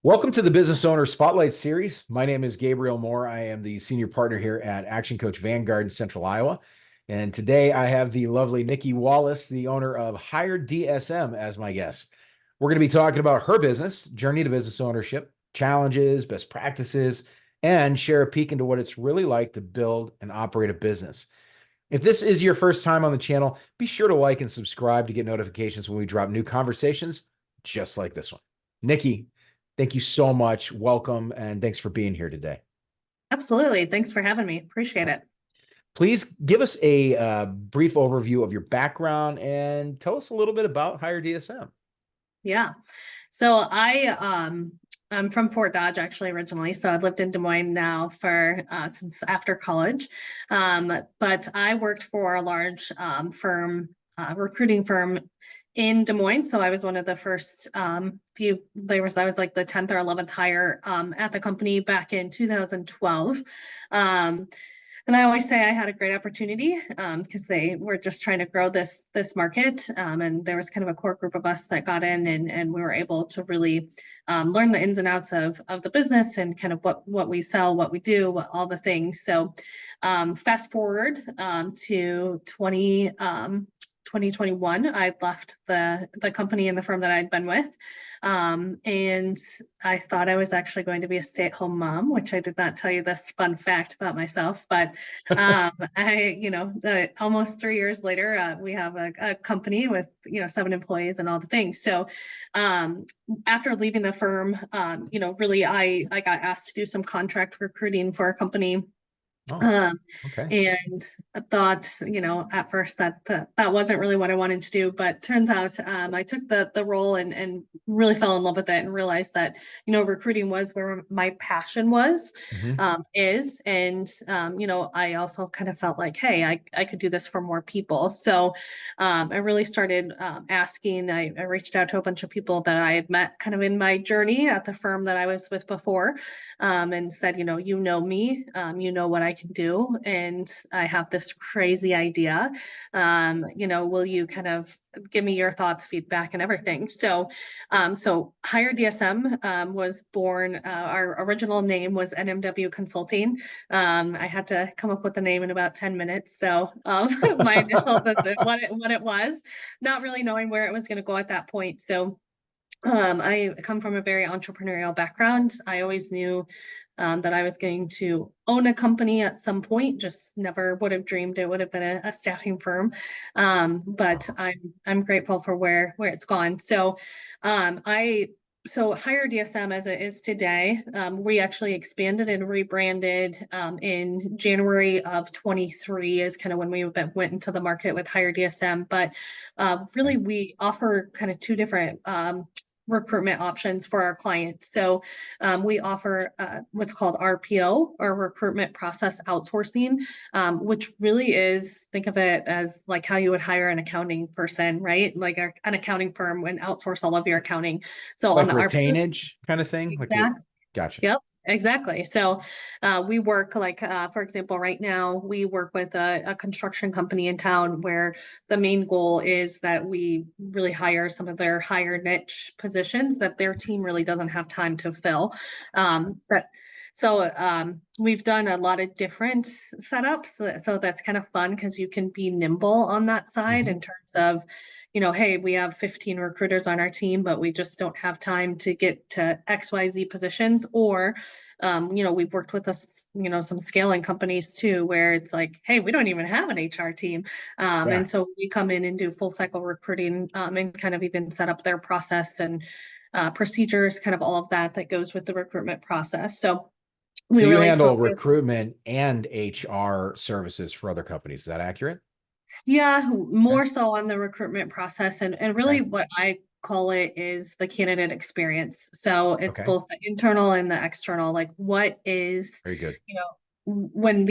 Welcome to the Business Owner Spotlight Series. My name is Gabriel Moore. I am the senior partner here at Action Coach Vanguard in Central Iowa. And today I have the lovely Nicky Wallace, the owner of Hire DSM, as my guest. We're going to be talking about her business, journey to business ownership, challenges, best practices, and share a peek into what it's really like to build and operate a business. If this is your first time on the channel, be sure to like and subscribe to get notifications when we drop new conversations just like this one. Nicky, thank you so much. Welcome, and thanks for being here today. Absolutely. Thanks for having me. Appreciate it. Please give us a brief overview of your background and tell us a little bit about Hire DSM. Yeah. So I'm from Fort Dodge actually originally. So I've lived in Des Moines now for since after college. But I worked for a large recruiting firm in Des Moines. So I was one of the first I was like the 10th or 11th hire at the company back in 2012. And I always say I had a great opportunity because they were just trying to grow this market, and there was kind of a core group of us that got in, and we were able to really learn the ins and outs of the business and kind of what we sell, what we do, all the things. So fast forward to 2021, I left the company and the firm that I'd been with. And I thought I was actually going to be a stay-at-home mom, which I did not tell you this fun fact about myself. But almost 3 years later, we have a company with 7 employees and all the things. So after leaving the firm, really I got asked to do some contract recruiting for a company. Okay. And I thought, at first that wasn't really what I wanted to do, but turns out I took the role and really fell in love with it and realized that, recruiting was where my passion is. And, I also kind of felt like, hey, I could do this for more people. So I really started asking, I reached out to a bunch of people that I had met kind of in my journey at the firm that I was with before, and said, me, you know what I can do, and I have this crazy idea. Will you kind of give me your thoughts, feedback, and everything? So Hire DSM was born. Our original name was NMW Consulting. I had to come up with the name in about 10 minutes. So my initial what it was, not really knowing where it was going to go at that point. So I come from a very entrepreneurial background. I always knew that I was going to own a company at some point. Just never would have dreamed it would have been a staffing firm. But I'm grateful for where it's gone. So Hire DSM as it is today, we actually expanded and rebranded in January of 23 is kind of when we went into the market with Hire DSM. But really, we offer kind of two different recruitment options for our clients. So we offer what's called RPO, or recruitment process outsourcing, which really is, think of it as like how you would hire an accounting person, right? Like an accounting firm would outsource all of your accounting. So Like on the RPO, retainage kind of thing? Gotcha. yep, exactly. So we work like, for example, right now we work with a construction company in town where the main goal is that we really hire some of their higher niche positions that their team really doesn't have time to fill. We've done a lot of different setups. So that's kind of fun because you can be nimble on that side in terms of, hey, we have 15 recruiters on our team, but we just don't have time to get to XYZ positions. Or, we've worked with some scaling companies too, where it's like, hey, we don't even have an HR team. And so we come in and do full cycle recruiting, and kind of even set up their process and procedures, kind of all of that goes with the recruitment process. So we you really handle focus. recruitment and HR services for other companies. Is that accurate? Yeah, Okay. more so on the recruitment process, and really Okay. what I call it is the candidate experience. So it's Okay. both the internal and the external. Like what is, Very good. when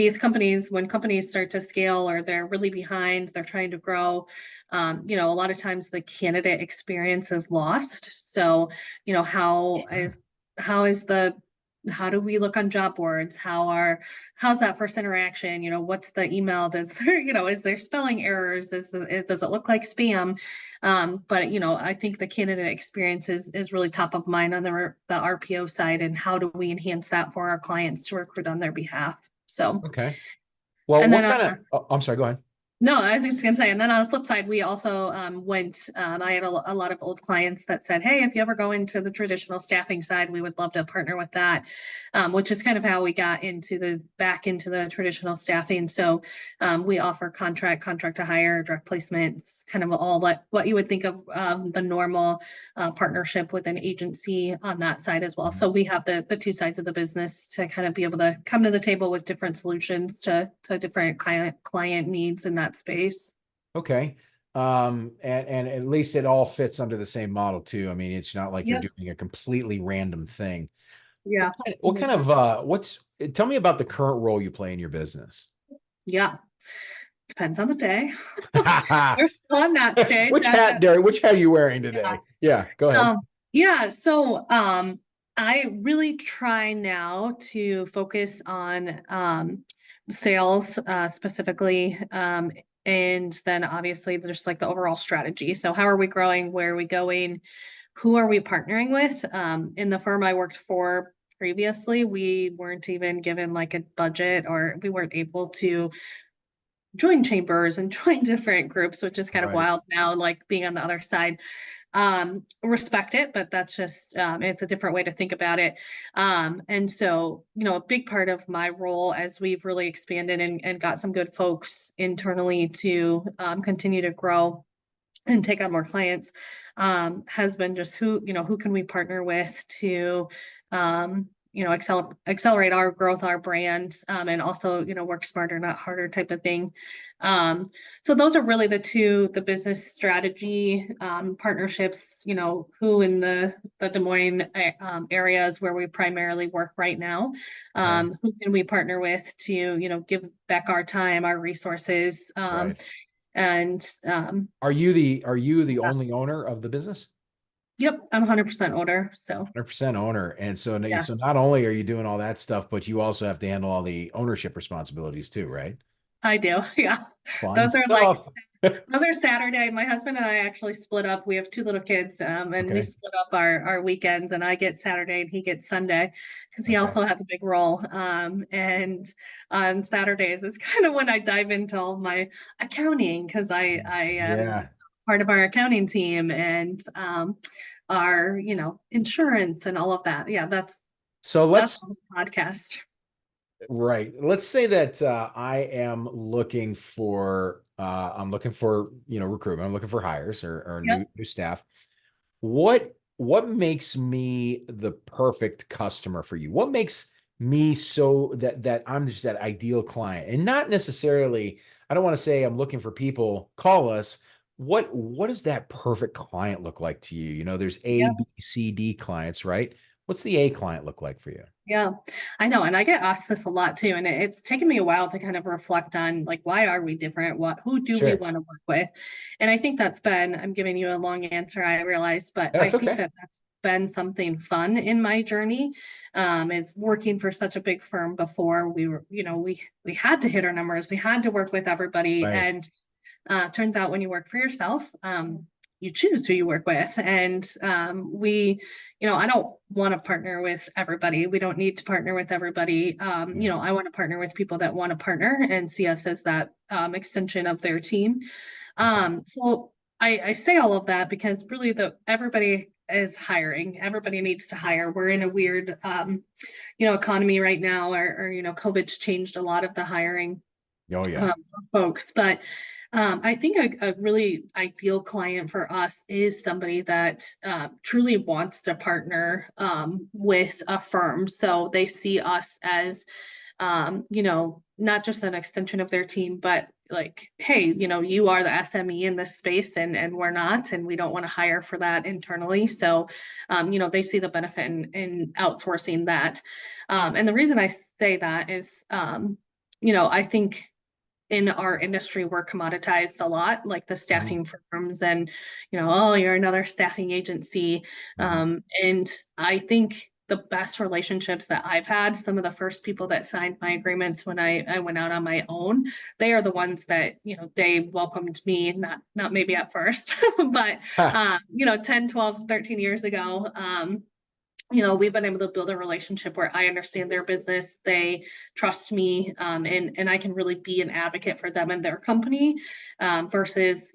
companies start to scale or they're really behind, they're trying to grow, a lot of times the candidate experience is lost. So, Sure. how is the how do we look on job boards? How's that first interaction? What's the email? Does there, is there spelling errors? Does it look like spam? But I think the candidate experience is really top of mind on the RPO side, and how do we enhance that for our clients to recruit on their behalf? So, Okay. Well, and then what kind of, oh, I'm sorry, go ahead. no, I was just gonna say, and then on the flip side, we also I had a lot of old clients that said, "Hey, if you ever go into the traditional staffing side, we would love to partner with that," which is kind of how we got back into the traditional staffing. So we offer contract to hire, direct placements, kind of all what you would think of the normal partnership with an agency on that side as well. So we have the two sides of the business to kind of be able to come to the table with different solutions to different client needs in that space. Okay. And at least it all fits under the same model too. I mean, it's not like you're Yep. doing a completely random thing. Yeah. What kind of tell me about the current role you play in your business. Yeah. Depends on the day. We're still on that stage. Which hat, Derry? Which hat are you wearing Yeah. today? Yeah, go ahead. Yeah. So I really try now to focus on sales specifically. And then obviously just like the overall strategy. So how are we growing? Where are we going? Who are we partnering with? In the firm I worked for previously, we weren't even given like a budget, or we weren't able to join chambers and join different groups, which is kind of Right. wild now, like being on the other side. Respect it, but that's just it's a different way to think about it. And so, a big part of my role as we've really expanded and got some good folks internally to continue to grow and take on more clients, has been just who can we partner with to accelerate our growth, our brand, and also work smarter, not harder type of thing. So those are really the business strategy partnerships. Who in the Des Moines areas where we primarily work right now, Okay. who can we partner with to give back our time, our resources, Right. and Are you the only owner of the business? yep, I'm 100% older, so 100% owner. And so, yeah, so not only are you doing all that stuff, but you also have to handle all the ownership responsibilities too, right? I do. Yeah, Fun those are like stuff. those are Saturday. My husband and I actually split up. We have two little kids, and we Okay. split up our weekends. And I get Saturday, and he gets Sunday, because he Okay. also has a big role. And on Saturdays is kind of when I dive into all my accounting, because I am Yeah. part of our accounting team, and our insurance and all of that. Yeah, So that's let's the podcast. right. Let's say that I am looking for recruitment. I'm looking for hires or Yep. new staff. What makes me the perfect customer for you? What makes me so that I'm just that ideal client? And not necessarily, I don't want to say I'm looking for people, call us. What does that perfect client look like to you? There's A, Yep. B, C, D clients, right? What's the A client look like for you? Yeah, I know. And I get asked this a lot too. And it's taken me a while to kind of reflect on, like, why are we different? Who do we Sure. want to work with? And I think I'm giving you a long answer, I realize, but I That's think okay. that that's been something fun in my journey, is working for such a big firm before. We had to hit our numbers. We had to work with everybody. Right. And turns out when you work for yourself, you choose who you work with. And I don't want to partner with everybody. We don't need to partner with everybody. Yeah. I want to partner with people that want to partner and see us as that extension of their team. Okay. So I say all of that because really everybody is hiring. Everybody needs to hire. We're in a weird economy right now, or COVID's changed a lot of the hiring Oh yeah. for folks. But I think a really ideal client for us is somebody that truly wants to partner with a firm. So they see us as, not just an extension of their team, but like, hey, you are the SME in this space, and we're not, and we don't want to hire for that internally. So, they see the benefit in outsourcing that. And the reason I say that is, I think in our industry, we're commoditized a lot, like the Mhm. staffing firms, and oh, you're another staffing agency. Mhm. And I think the best relationships that I've had. Some of the first people that signed my agreements when I went out on my own, they are the ones that, they welcomed me, not maybe at first, but, Ha, 10, 12, 13 years ago, we've been able to build a relationship where I understand their business, they trust me, and I can really be an advocate for them and their company, versus,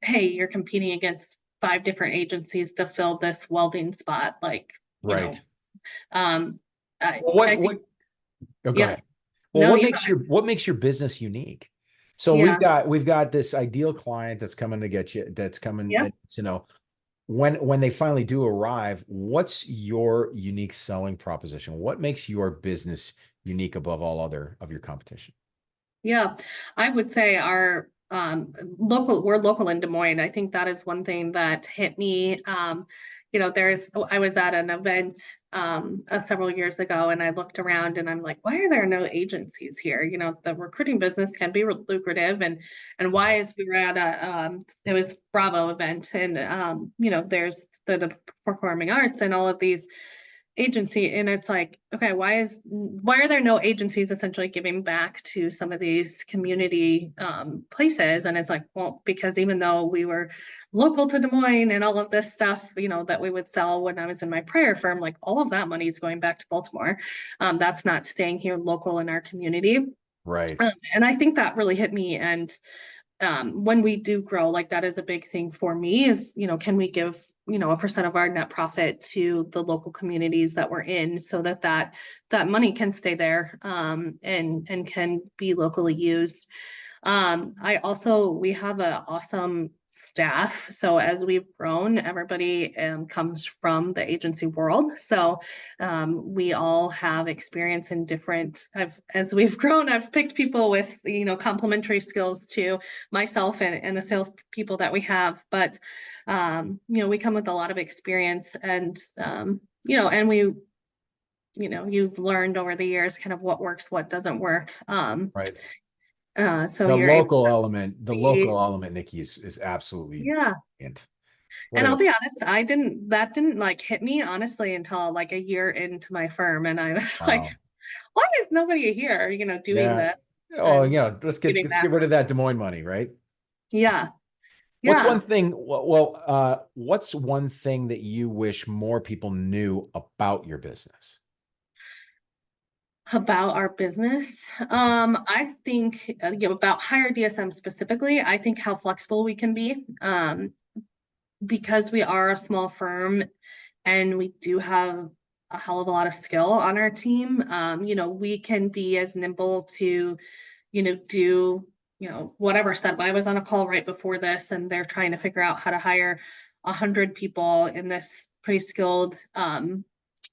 hey, you're competing against 5 different agencies to fill this welding spot. Like, right. um, I, Well, I what, think, oh, go yeah, ahead. Well, no, what you makes your business unique? So yeah, we've got this ideal client that's coming to get you, that's coming, yeah. when they finally do arrive, what's your unique selling proposition? What makes your business unique above all other of your competition? Yeah, I would say our we're local in Des Moines. I think that is one thing that hit me. I was at an event several years ago and I looked around and I'm like, why are there no agencies here? The recruiting business can be lucrative, and why is we were at it was Bravo event, and there's the performing arts and all of these agency, and it's like, okay, why are there no agencies essentially giving back to some of these community places? And it's like, well, because even though we were local to Des Moines and all of this stuff, that we would sell when I was in my prior firm, like all of that money is going back to Baltimore. That's not staying here local in our community. Right. And I think that really hit me. And when we do grow, like that is a big thing for me is, can we give, a percent of our net profit to the local communities that we're in, so that money can stay there, and can be locally used. We have an awesome staff. So as we've grown, everybody comes from the agency world. So we all have experience in as we've grown, I've picked people with, complementary skills to myself and the sales people that we have. But, we come with a lot of experience, and you've learned over the years kind of what works, what doesn't work. Right. So you're able to The be, local element, Nikki, is absolutely yeah. brilliant. What And I'll a be honest, that didn't like hit me honestly until like a year into my firm. And I was like, wow. why is nobody here, doing Yeah. this Oh, and giving let's back? get rid of that Des Moines money, right? Yeah. What's Yeah. one thing? What's one thing that you wish more people knew about your business? About our business. I think, about Hire DSM specifically, I think how flexible we can be. Because we are a small firm and we do have a hell of a lot of skill on our team. We can be as nimble to, do, whatever step. I was on a call right before this and they're trying to figure out how to hire 100 people in this pretty skilled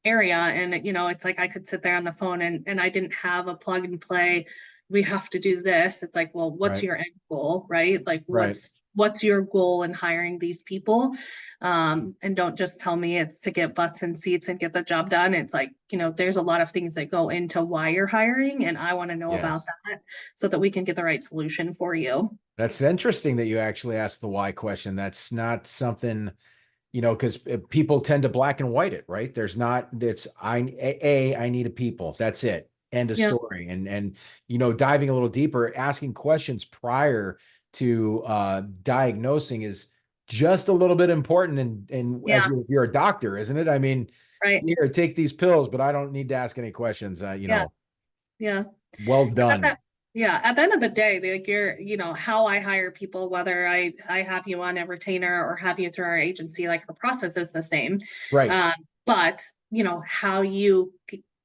area. And, it's like I could sit there on the phone and I didn't have a plug and play. We have to do this. It's like, well, what's Right. your end goal, right? Like Right. what's your goal in hiring these people? And don't just tell me it's to get butts and seats and get the job done. It's like, there's a lot of things that go into why you're hiring, and I want to know about Yes. that so that we can get the right solution for you. That's interesting that you actually asked the why question. That's not something, because people tend to black and white it, right? There's not, I need a people. That's it. End of Yeah. story. Diving a little deeper, asking questions prior to diagnosing is just a little bit important. And as Yeah. you're a doctor, isn't it? I mean, Right. here, take these pills, but I don't need to ask any questions. Yeah. Yeah. Well At done. that, yeah, at the end of the day, like how I hire people, whether I have you on a retainer or have you through our agency, like the process is the same. Right. Um, but how you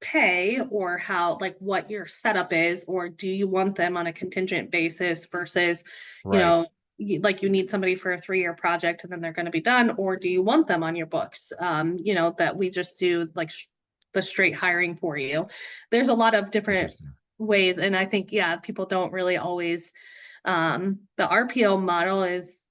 pay, or how, like, what your setup is, or do you want them on a contingent basis versus, you Right. know, like you need somebody for a 3-year project and then they're going to be done, or do you want them on your books? That we just do like the straight hiring for you. There's a lot of different Interesting. ways. And I think, yeah, people don't really always, the RPO model is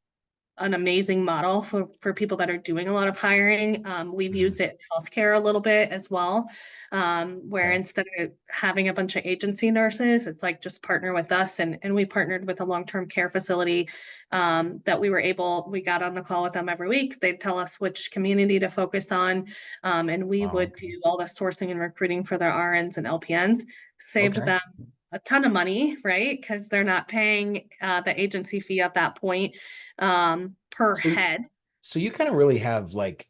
an amazing model for people that are doing a lot of hiring. We've Mhm. used it in healthcare a little bit as well, where Okay. instead of having a bunch of agency nurses, it's like just partner with us. And we partnered with a long-term care facility that we got on the call with them every week. They'd tell us which community to focus on, and we Wow. would do all the sourcing and recruiting for their RNs and LPNs, saved Okay. them a ton of money, right? Because they're not paying the agency fee at that point per So, head. so you kind of really have like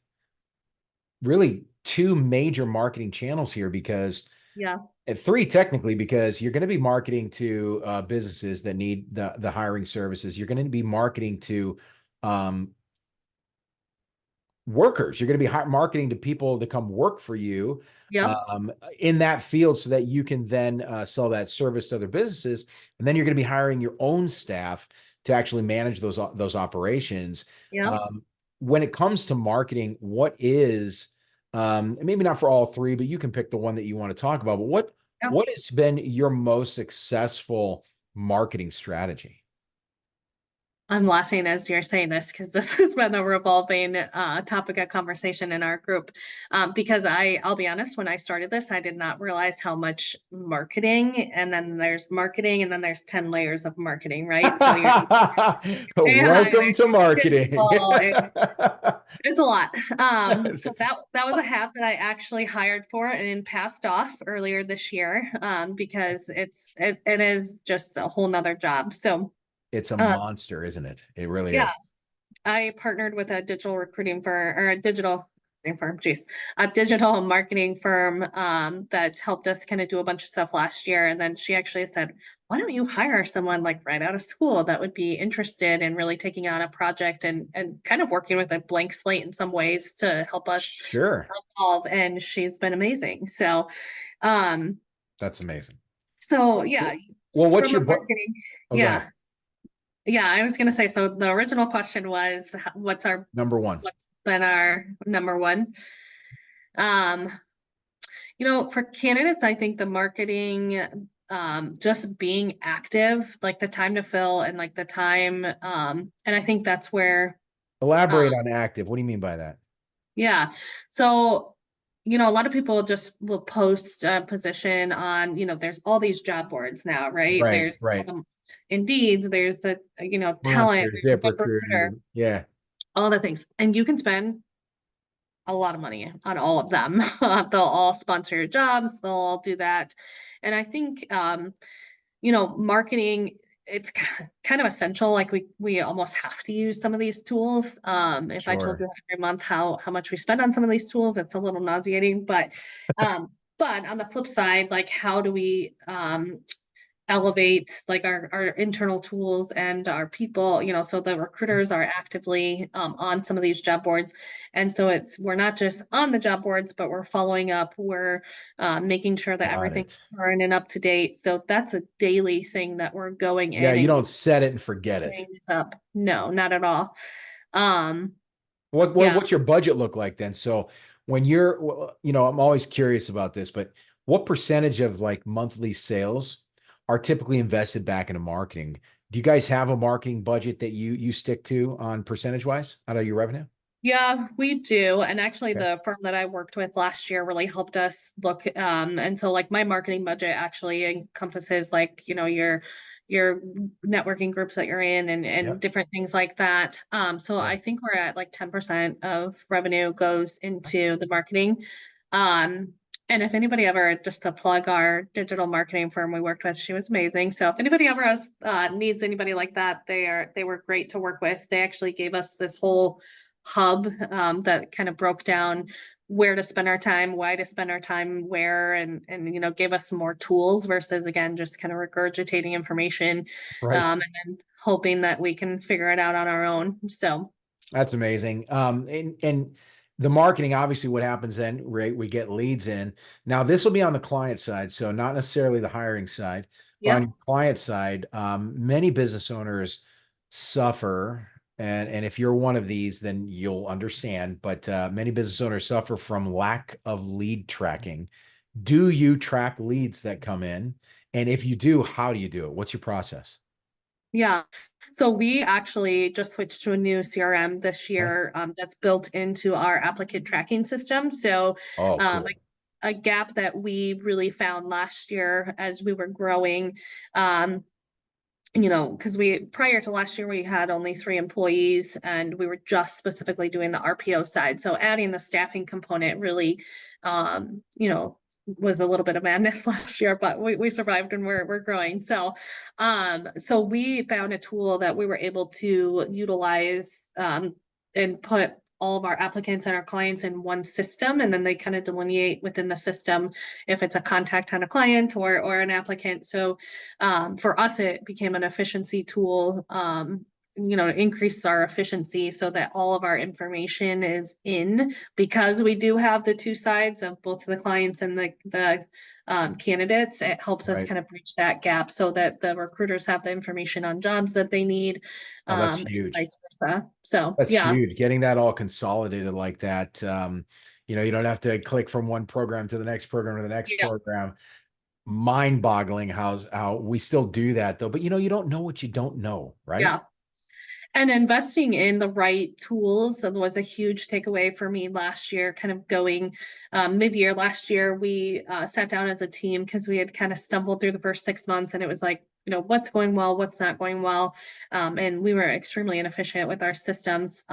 really two major marketing channels here because Yeah. and three technically because you're going to be marketing to businesses that need the hiring services. You're going to be marketing to um, workers. You're going to be marketing to people to come work for you Yep. in that field so that you can then sell that service to other businesses. And then you're going to be hiring your own staff to actually manage those operations. Yep. Um, when it comes to marketing, what is maybe not for all three, but you can pick the one that you want to talk about. But Yep. what has been your most successful marketing strategy? I'm laughing as you're saying this because this has been a revolving topic of conversation in our group. Because I'll be honest, when I started this, I did not realize how much marketing, and then there's marketing, and then there's 10 layers of marketing, right? So you're AI, Welcome there's to marketing. digital, it's a lot. So that was a hat that I actually hired for and passed off earlier this year, because it is just a whole nother job. So It's a uh, monster, isn't it? It really yeah, is. I partnered with a digital recruiting firm or a digital recruiting firm, geez, a digital marketing firm that helped us kind of do a bunch of stuff last year. And then she actually said, why don't you hire someone like right out of school that would be interested in really taking on a project and kind of working with a blank slate in some ways to help us Sure. evolve. And she's been amazing. Um, That's amazing. so Well, yeah, what's from a your marketing, oh, go ahead. yeah. Yeah, I was gonna say, so the original question was, Number one. what's been our number one? Um, for candidates, I think the marketing, just being active, like the time to fill and like the time, and I think that's where, uh, Elaborate on active. What do you mean by that? yeah. So, a lot of people just will post a position on, there's all these job boards now, right? Right, There's all right. the Indeeds, there's the, talent, Monster, there's ZipRecruiter. ZipRecruiter, Yeah. all the things. And you can spend a lot of money on all of them. They'll all sponsor your jobs, they'll all do that. And I think marketing, it's kind of essential. Like we almost have to use some of these tools. If I told Sure. you every month how much we spend on some of these tools, it's a little nauseating. But on the flip side, like how do we elevate like our internal tools and our people, so the recruiters are actively on some of these job boards. And so we're not just on the job boards, but we're following up, we're making sure that Got everything's it. current and up to date. So that's a daily thing that we're going Yeah, in you and don't set it and forget it. cleaning this up. No, not at all. um What yeah. what's your budget look like then? So when I'm always curious about this, but what percentage of like monthly sales are typically invested back into marketing? Do you guys have a marketing budget that you stick to on percentage wise out of your revenue? Yeah, we do. And actually Okay. the firm that I worked with last year really helped us look, and so like my marketing budget actually encompasses like, your networking groups that you're in and Yep. different things like that. So Yeah. I think we're at like 10% of revenue goes into the marketing. Um, and if anybody ever, just to plug our digital marketing firm we worked with, she was amazing. So if anybody ever needs anybody like that, they were great to work with. They actually gave us this whole hub that kind of broke down where to spend our time, why to spend our time, where, and gave us some more tools versus again just kind of regurgitating information, Right. and then hoping that we can figure it out on our own. So That's amazing. And the marketing, obviously, what happens then, right? We get leads in. Now, this will be on the client side, so not necessarily the hiring side, but on yep, your client side, many business owners suffer, and if you're one of these, then you'll understand. But many business owners suffer from lack of lead tracking. Do you track leads that come in? And if you do, how do you do it? What's your process? Yeah. So we actually just switched to a new CRM this Okay. year, that's built into our applicant tracking system. So Oh, um, cool. a gap that we really found last year as we were growing, um, because we prior to last year we had only 3 employees and we were just specifically doing the RPO side. So adding the staffing component really, um, you know, was a little bit of madness last year, but we survived and we're growing. So we found a tool that we were able to utilize and put all of our applicants and our clients in one system, and then they kind of delineate within the system if it's a contact on a client or an applicant. So for us, it became an efficiency tool, it increases our efficiency so that all of our information is in, because we do have the two sides of both the clients and the candidates. It helps us Right. kind of bridge that gap so that the recruiters have the information on jobs that they need, Oh, that's and huge. vice versa. So That's yeah, huge. Getting that all consolidated like that. You don't have to click from one program to the next program to the next yeah, program. Mind-boggling how we still do that though. But you don't know what you don't know, right? yeah. And investing in the right tools was a huge takeaway for me last year, kind of going mid-year last year. We sat down as a team because we had kind of stumbled through the first 6 months and it was like, what's going well, what's not going well. And we were extremely inefficient with our systems.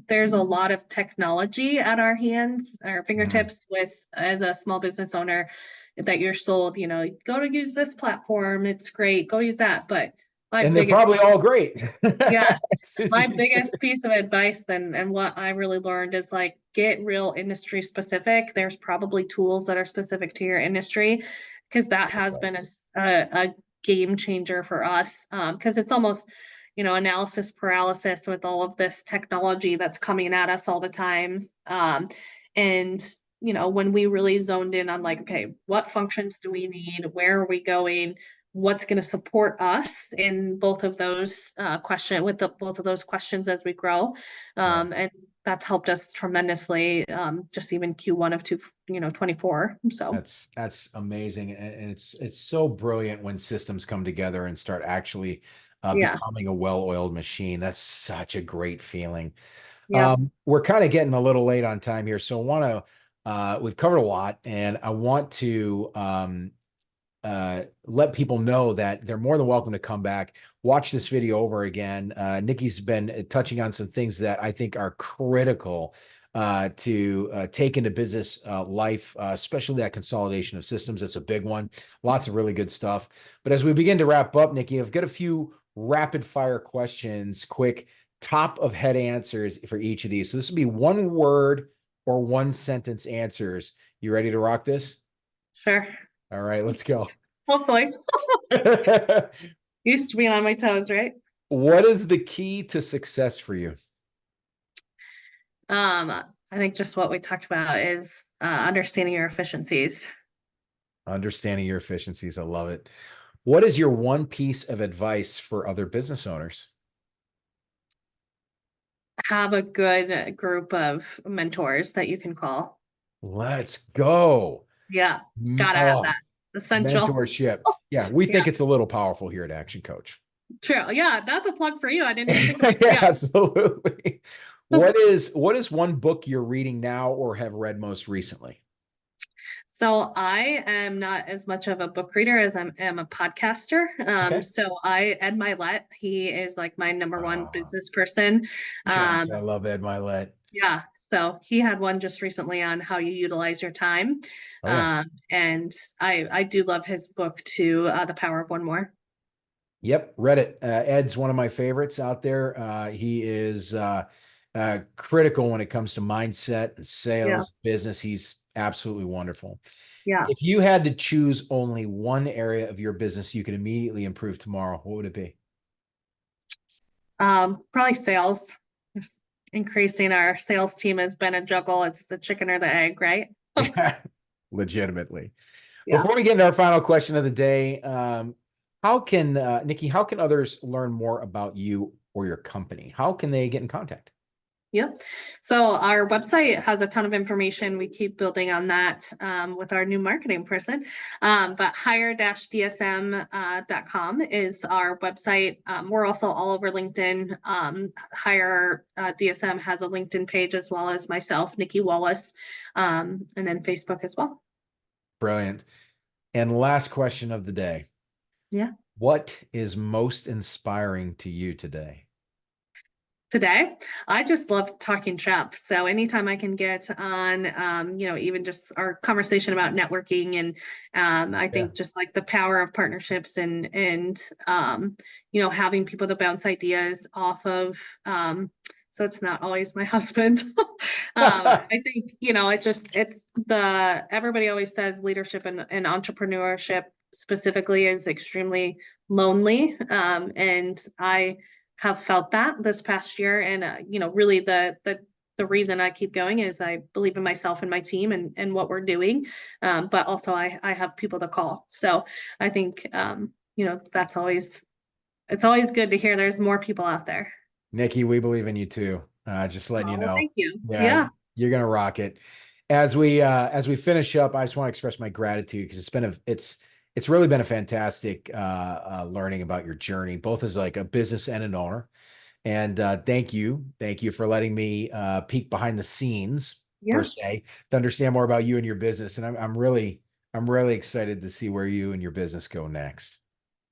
There's a lot of technology at our hands, our Mhm. fingertips with as a small business owner that you're sold, go to use this platform. It's great. Go use that. But my And they're biggest probably piece all great. Yes. Since My you- biggest piece of advice then and what I really learned is like get real industry specific. There's probably tools that are specific to your industry because that has been a game changer for us. Because it's almost, analysis paralysis with all of this technology that's coming at us all the times. And when we really zoned in on like, okay, what functions do we need? Where are we going? What's going to support us in both of those both of those questions as we grow, Yeah. and that's helped us tremendously, just even Q1 of 24. So That's amazing, and it's so brilliant when systems come together and start actually yeah, becoming a well-oiled machine. That's such a great feeling. yeah, We're kind of getting a little late on time here, so I want to we've covered a lot, and I want to let people know that they're more than welcome to come back, watch this video over again. Nikki's been touching on some things that I think are critical to take into business life, especially that consolidation of systems. That's a big one. Lots of really good stuff. But as we begin to wrap up, Nikki, I've got a few rapid fire questions, quick top of head answers for each of these. So this will be one word or one sentence answers. You ready to rock this? sure. All right, let's go. Hopefully, used to being on my toes, right? What is the key to success for you? I think just what we talked about is understanding your efficiencies. Understanding your efficiencies. I love it. What is your one piece of advice for other business owners? Have a good group of mentors that you can call. Let's go. Yeah, gotta have Oh, that. Essential. mentorship. Yeah, we Yeah, think it's a little powerful here at Action Coach. true. Yeah, that's a plug for you. I didn't even think about it. Yeah, Yeah. absolutely. What is one book you're reading now or have read most recently? So I am not as much of a book reader as am a podcaster. Okay. So Ed Milet, he is like my number one Uh, business person. gosh, Um, I love Ed Milet. yeah, so he had one just recently on how you utilize your time. Okay. And I do love his book too, The Power of One More. Yep, read it. Ed's one of my favorites out there. He is critical when it comes to mindset, Yeah, sales, business. He's absolutely wonderful. yeah. If you had to choose only one area of your business you could immediately improve tomorrow, what would it be? Probably sales. Just increasing our sales team has been a juggle. It's the chicken or the egg, right? Yeah, legitimately. Yeah. Before we get into our final question of the day, how can Nikki, how can others learn more about you or your company? How can they get in contact? Yep. So our website has a ton of information. We keep building on that with our new marketing person. But hire-dsm.com is our website. We're also all over LinkedIn. Hire DSM has a LinkedIn page as well as myself, Nicky Wallace, and then Facebook as well. Brilliant. And last question of the day. Yeah. What is most inspiring to you today? Today, I just love talking shop. So anytime I can get on, even just our conversation about networking and I Yeah. think just like the power of partnerships and having people to bounce ideas off of. So it's not always my husband. I think, everybody always says leadership and entrepreneurship specifically is extremely lonely. And I have felt that this past year. And, really the reason I keep going is I believe in myself and my team and what we're doing. But also I have people to call. So I think, it's always good to hear there's more people out there. Nicky, we believe in you too. Just letting you Oh, well, know. thank you. Yeah, Yeah. you're gonna rock it. As we finish up, I just want to express my gratitude because it's really been a fantastic learning about your journey, both as like a business and an owner. And thank you for letting me peek behind the scenes per Yeah. se to understand more about you and your business. And I'm really excited to see where you and your business go next.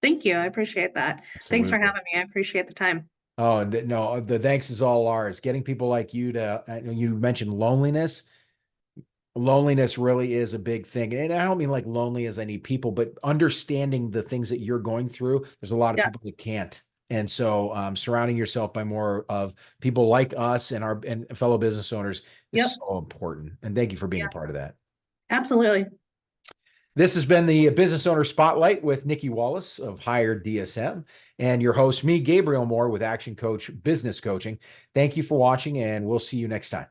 Thank you. I appreciate that. Thanks for Absolutely. having me. I appreciate the time. Oh, no, the thanks is all ours. Getting people like you to, you mentioned loneliness. Loneliness really is a big thing. And I don't mean like lonely as I need people, but understanding the things that you're going through. There's a lot of people Yes. that can't. And so surrounding yourself by more of people like us and our and fellow business owners is Yep. so important. And thank you for being Yeah. a part of that. Absolutely. This has been the Business Owner Spotlight with Nicky Wallace of Hire DSM and your host, me, Gabriel Moore with Action Coach Business Coaching. Thank you for watching, and we'll see you next time.